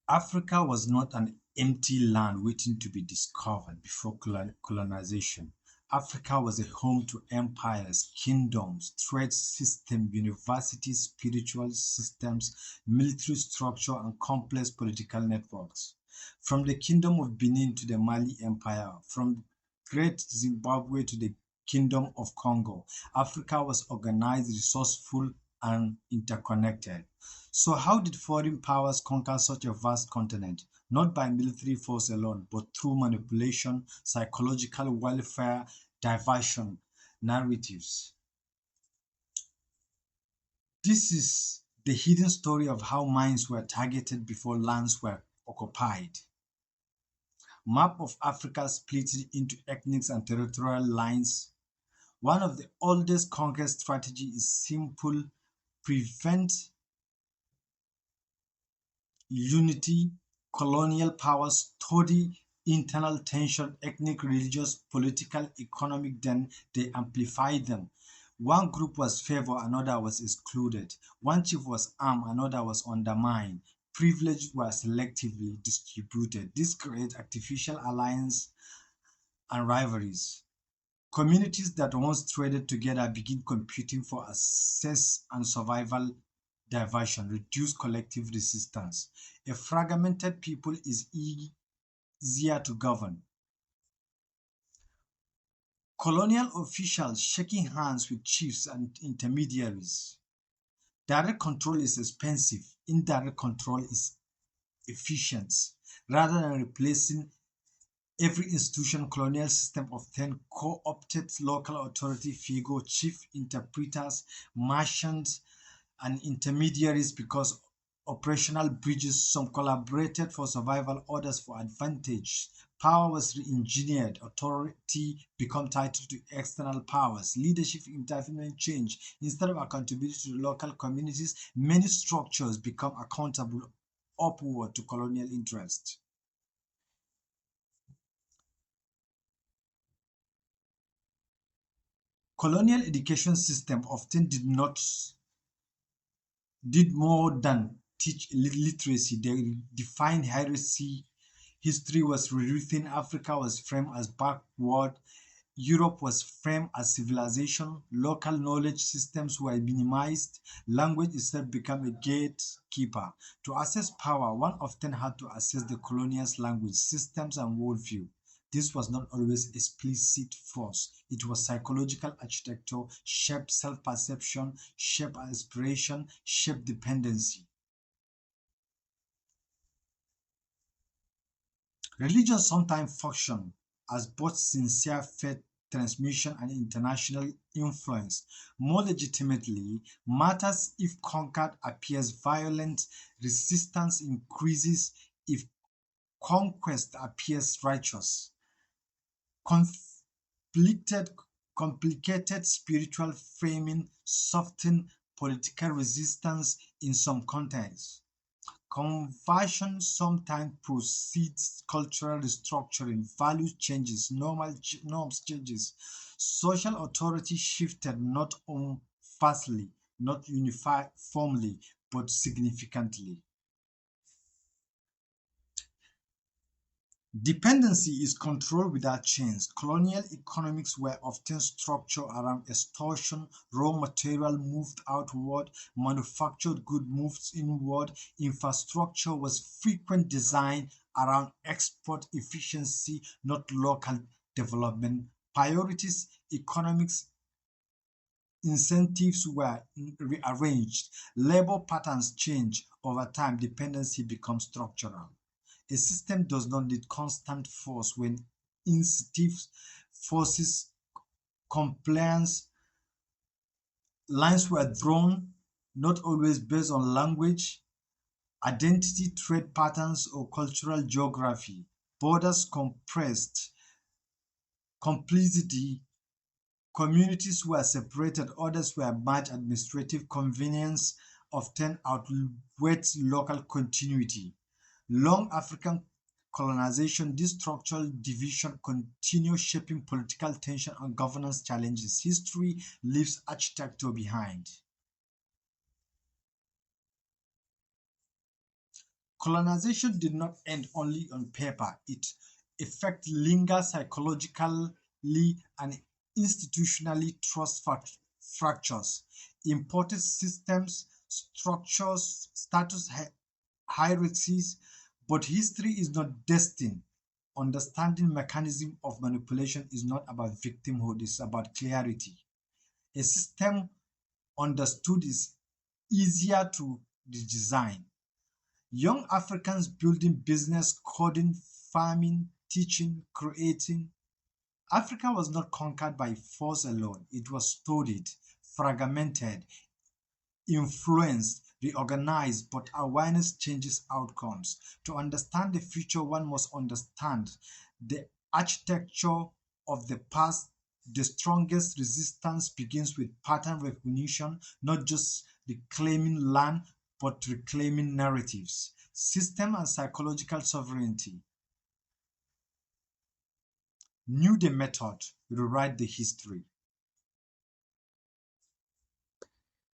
Africa was not an empty land waiting to be discovered before colonization. Africa was a home to empires, kingdoms, trade systems, universities, spiritual systems, military structure, and complex political networks. From the Kingdom of Benin to the Mali Empire, from Great Zimbabwe to the Kingdom of Congo, Africa was organized, resourceful, and interconnected. So, how did foreign powers conquer such a vast continent? Not by military force alone, but through manipulation, psychological warfare, diversion, narratives. This is the hidden story of how minds were targeted before lands were occupied. Map of Africa split into ethnic and territorial lines. One of the oldest conquest strategies is simple: prevent unity. Colonial powers study internal tension, ethnic, religious, political, economic, then they amplify them. One group was favored, another was excluded. One chief was armed, another was undermined. Privilege was selectively distributed. This creates artificial alliance and rivalries. Communities that once traded together begin competing for access and survival. Diversion reduce collective resistance. A fragmented people is easier to govern. Colonial officials shaking hands with chiefs and intermediaries. Direct control is expensive, indirect control is efficient. Rather than replacing every institution, colonial system often co-opted local authority figure, chief interpreters, merchants, and intermediaries because operational bridges, some collaborated for survival, others for advantage. Power was re-engineered, authority become tied to external powers, leadership interference change. Instead of accountability to local communities, many structures become accountable upward to colonial interest. Colonial education system often did more than teach literacy. They defined heresy. History was rewritten. Africa was framed as backward. Europe was framed as civilization. Local knowledge systems were minimized. Language itself became a gatekeeper. To access power, one often had to access the colonial's language, systems, and worldview. This was not always explicit force. It was psychological architecture, shaped self-perception, shaped aspiration, shaped dependency. Religion sometimes functions as both sincere faith transmission and international influence. More legitimately, matters if conquered appears violent, resistance increases if conquest appears righteous. Conflicted, complicated spiritual framing soften political resistance in some contexts. Conversion sometimes precedes cultural restructuring, value changes, norms changes. Social authority shifted not vastly, not uniformly, but significantly. Dependency is control without change. Colonial economics were often structured around extortion, raw material moved outward, manufactured goods moved inward, infrastructure was frequent design around export efficiency, not local development. Priorities, economics incentives were rearranged. Labor patterns change over time. Dependency becomes structural. A system does not need constant force when incentive forces compliance lines were drawn, not always based on language, identity, trade patterns, or cultural geography. Borders compressed, complicity, communities were separated, others were merged, administrative convenience often outweighed local continuity. Long African colonization, this structural division continued shaping political tension and governance challenges. History leaves architecture behind. Colonization did not end only on paper. Its effect lingers psychologically and institutionally. Trust fractures, imported systems, structures, status hierarchies, but history is not destined. Understanding mechanism of manipulation is not about victimhood, it's about clarity. A system understood is easier to redesign. Young Africans building business, coding, farming, teaching, creating. Africa was not conquered by force alone. It was studied, fragmented, influenced, reorganized, but awareness changes outcomes. To understand the future, one must understand the architecture of the past. The strongest resistance begins with pattern recognition, not just reclaiming land, but reclaiming narratives. System and psychological sovereignty. Knew the method, rewrite the history.